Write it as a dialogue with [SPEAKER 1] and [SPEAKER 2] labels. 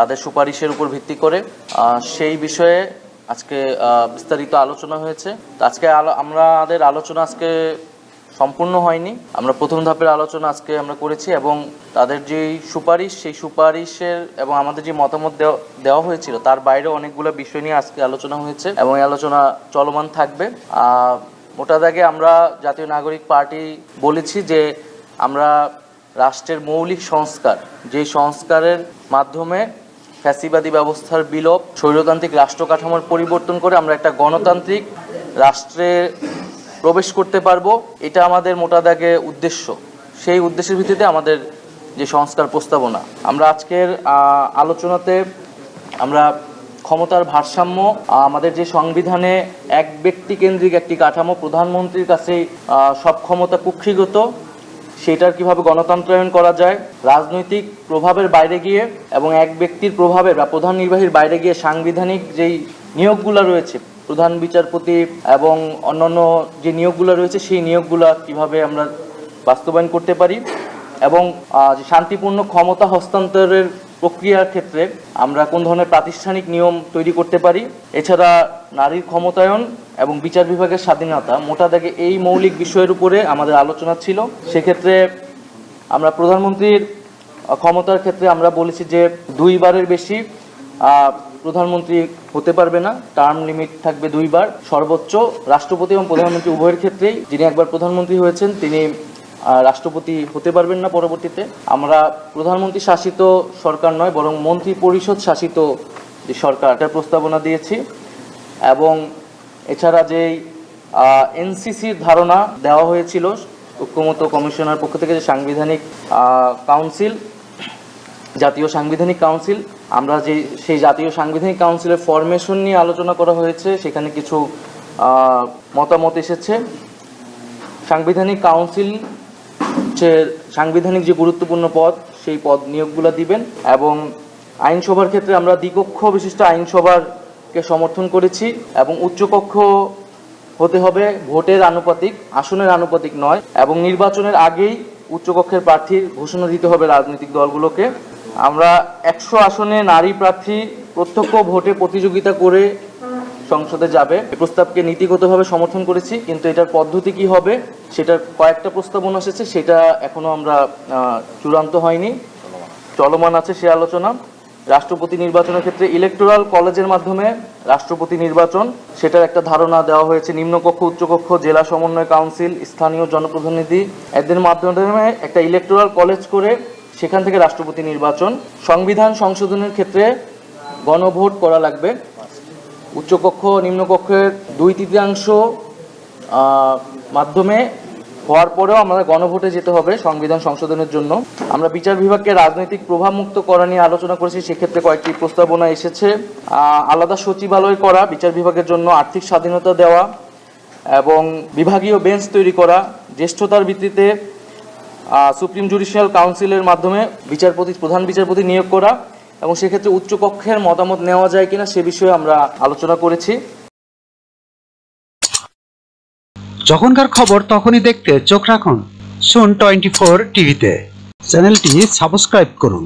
[SPEAKER 1] তাদের সুপারিশের উপর ভিত্তি করে সেই বিষয়ে আজকে বিস্তারিত আলোচনা হয়েছে। আজকে আমাদের আলোচনা আজকে সম্পূর্ণ হয়নি। আমরা প্রথম ধাপের আলোচনা আজকে আমরা করেছি এবং তাদের যে সুপারিশ সেই সুপারিশের এবং আমাদের যে মতামত দেওয়া হয়েছিল তার বাইরেও অনেকগুলো বিষয় নিয়ে আজকে আলোচনা হয়েছে এবং এই আলোচনা চলমান থাকবে। মোটা দাগে আমরা জাতীয় নাগরিক পার্টি বলেছি যে আমরা রাষ্ট্রের মৌলিক সংস্কার, যে সংস্কারের মাধ্যমে ফ্যাসিবাদী ব্যবস্থার বিলোপ, স্বৈরতান্ত্রিক রাষ্ট্র কাঠামোর পরিবর্তন করে আমরা একটা গণতান্ত্রিক রাষ্ট্রে প্রবেশ করতে পারবো, এটা আমাদের মোটা দাগে উদ্দেশ্য। সেই উদ্দেশ্যের ভিত্তিতে আমাদের যে সংস্কার প্রস্তাবনা, আমরা আজকের আলোচনাতে আমরা ক্ষমতার ভারসাম্য, আমাদের যে সংবিধানে এক ব্যক্তি কেন্দ্রিক একটি কাঠামো, প্রধানমন্ত্রীর কাছেই সব ক্ষমতা কুক্ষিগত, সেটার কিভাবে গণতন্ত্রায়ন করা যায়, রাজনৈতিক প্রভাবের বাইরে গিয়ে এবং এক ব্যক্তির প্রভাবের বা প্রধান নির্বাহীর বাইরে গিয়ে সাংবিধানিক যেই নিয়োগগুলো রয়েছে, প্রধান বিচারপতি এবং অন্যান্য যে নিয়োগগুলো রয়েছে সেই নিয়োগগুলো কিভাবে আমরা বাস্তবায়ন করতে পারি এবং শান্তিপূর্ণ ক্ষমতা হস্তান্তরের প্রক্রিয়ার ক্ষেত্রে আমরা কোন ধরনের প্রাতিষ্ঠানিক নিয়ম তৈরি করতে পারি, এছাড়া নারীর ক্ষমতায়ন এবং বিচার বিভাগের স্বাধীনতা, মোটা দাগে এই মৌলিক বিষয়ের উপরে আমাদের আলোচনা ছিল। সেক্ষেত্রে আমরা প্রধানমন্ত্রীর ক্ষমতার ক্ষেত্রে আমরা বলেছি যে 2 বারের বেশি প্রধানমন্ত্রী হতে পারবে না, টার্ম লিমিট থাকবে 2 বার। সর্বোচ্চ রাষ্ট্রপতি এবং প্রধানমন্ত্রী উভয়ের ক্ষেত্রেই যিনি একবার প্রধানমন্ত্রী হয়েছেন তিনি রাষ্ট্রপতি হতে পারবেন না পরবর্তীতে। আমরা প্রধানমন্ত্রী শাসিত সরকার নয় বরং মন্ত্রী পরিষদ শাসিত যে সরকার, এটার প্রস্তাবনা দিয়েছি। এবং এছাড়া যেই এনসিসির ধারণা দেওয়া হয়েছিল ঐক্যমত্য কমিশনের পক্ষ থেকে, যে সাংবিধানিক কাউন্সিল, জাতীয় সাংবিধানিক কাউন্সিল, আমরা সেই জাতীয় সাংবিধানিক কাউন্সিলের ফরমেশন নিয়ে আলোচনা করা হয়েছে। সেখানে কিছু মতামত এসেছে। সাংবিধানিক কাউন্সিল সাংবিধানিক যে গুরুত্বপূর্ণ পদ, সেই পদ নিয়োগগুলো দিবেন। এবং আইনসভার ক্ষেত্রে আমরা দ্বিকক্ষ বিশিষ্ট আইনসভাকে সমর্থন করেছি এবং উচ্চকক্ষ হতে হবে ভোটের আনুপাতিক, আসনের আনুপাতিক নয়। এবং নির্বাচনের আগেই উচ্চকক্ষের প্রার্থীর ঘোষণা দিতে হবে রাজনৈতিক দলগুলোকে। আমরা 100 আসনে নারী প্রার্থী প্রত্যক্ষ ভোটে প্রতিযোগিতা করে সংসদে যাবে, এই প্রস্তাবকে নীতিগতভাবে সমর্থন করেছি। কিন্তু এটার পদ্ধতি কি হবে সেটার কয়েকটা প্রস্তাবনা এসেছে, সেটা এখনো আমরা চূড়ান্ত হয়নি, চলমান আছে সে আলোচনা। রাষ্ট্রপতি নির্বাচনের ক্ষেত্রে ইলেকটোরাল কলেজের মাধ্যমে রাষ্ট্রপতি নির্বাচন, সেটার একটা ধারণা দেওয়া হয়েছে। নিম্নকক্ষ, উচ্চকক্ষ, জেলা সমন্বয় কাউন্সিল, স্থানীয় জনপ্রতিনিধি এদের মাধ্যমে একটা ইলেকটোরাল কলেজ করে সেখান থেকে রাষ্ট্রপতি নির্বাচন। সংবিধান সংশোধনের ক্ষেত্রে গণভোট করা লাগবে। উচ্চকক্ষ নিম্নকক্ষের 2/3 মাধ্যমে হওয়ার পরেও আমাদের গণভোটে যেতে হবে সংবিধান সংশোধনের জন্য। আমরা বিচার বিভাগকে রাজনৈতিক প্রভাব মুক্ত করা নিয়ে আলোচনা করেছি। সেক্ষেত্রে কয়েকটি প্রস্তাবনা এসেছে। আলাদা সচিবালয় করা, বিচার বিভাগের জন্য আর্থিক স্বাধীনতা দেওয়া এবং বিভাগীয় বেঞ্চ তৈরি করা, জ্যেষ্ঠতার ভিত্তিতে সুপ্রিম জুডিশিয়াল কাউন্সিলের মাধ্যমে প্রধান বিচারপতি নিয়োগ করা এবং সেক্ষেত্রে উচ্চকক্ষের মতামত নেওয়া যায় কিনা সে বিষয়ে আমরা আলোচনা করেছি।
[SPEAKER 2] যখনকার খবর তখনই দেখতে চোখ রাখুন সুন 24 টিভিতে। চ্যানেলটি সাবস্ক্রাইব করুন।